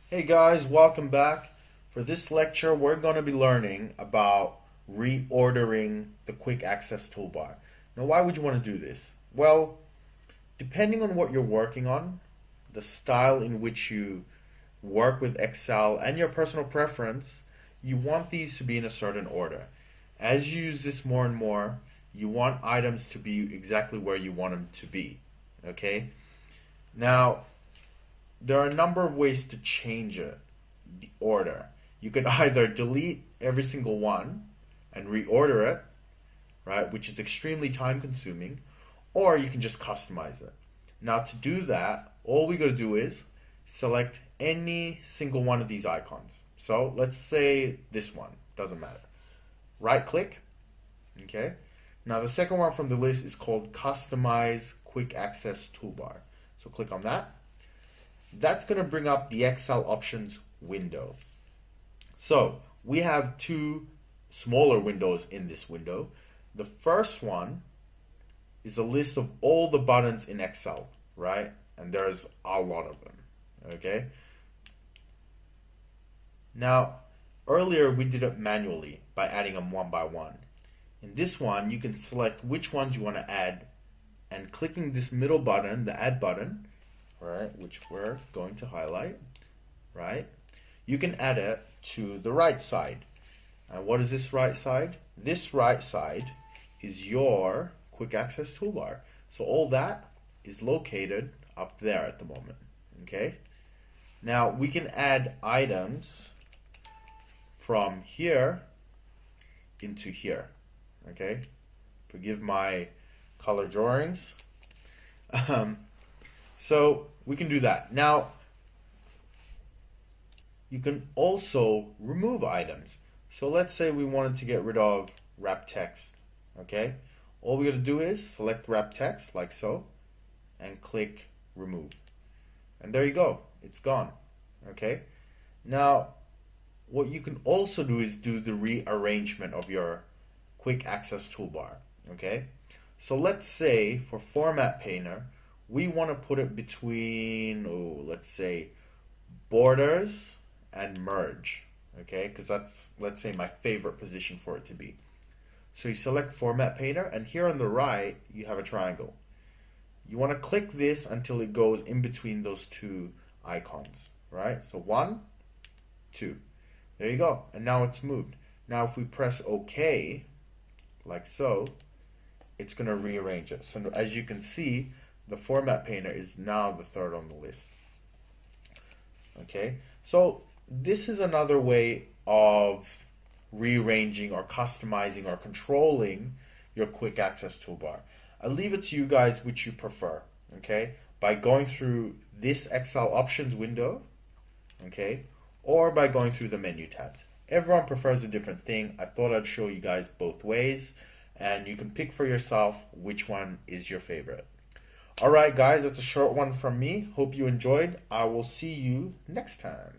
Hey guys, welcome back. For this lecture, we're going to be learning about reordering the quick access toolbar. Now, why would you want to do this? Well, depending on what you're working on, the style in which you work with Excel, and your personal preference, you want these to be in a certain order. As you use this more and more, you want items to be exactly where you want them to be. Okay? Now, there are a number of ways to change it, the order. You could either delete every single one and reorder it, right, which is extremely time consuming, or you can just customize it. Now to do that, all we gotta do is select any single one of these icons. So let's say this one, doesn't matter. Right click, okay? Now the second one from the list is called Customize Quick Access Toolbar. So click on that. That's going to bring up the Excel options window. So we have two smaller windows in this window. The first one is a list of all the buttons in Excel, right? And there's a lot of them, okay? Now, earlier we did it manually by adding them one by one. In this one, you can select which ones you want to add, and clicking this middle button, the add button, right, which we're going to highlight, right, you can add it to the right side. And what is this right side? This right side is your quick access toolbar. So all that is located up there at the moment, okay? Now we can add items from here into here, okay? Forgive my color drawings. So we can do that. Now, you can also remove items. So let's say we wanted to get rid of wrap text, okay? All we got to do is select wrap text like so and click remove. And there you go. It's gone, okay? Now, what you can also do is do the rearrangement of your quick access toolbar, okay? So let's say for format painter, we want to put it between, let's say, borders and merge, okay? Because that's, let's say, my favorite position for it to be. So you select Format Painter, and here on the right, you have a triangle. You want to click this until it goes in between those two icons, right? So 1, 2. There you go. And now it's moved. Now if we press OK, like so, it's going to rearrange it. So as you can see, the Format Painter is now the third on the list. Okay, so this is another way of rearranging or customizing or controlling your quick access toolbar. I leave it to you guys which you prefer, okay, by going through this Excel options window, okay, or by going through the menu tabs. Everyone prefers a different thing. I thought I'd show you guys both ways, and you can pick for yourself which one is your favorite. Alright guys, that's a short one from me. Hope you enjoyed. I will see you next time.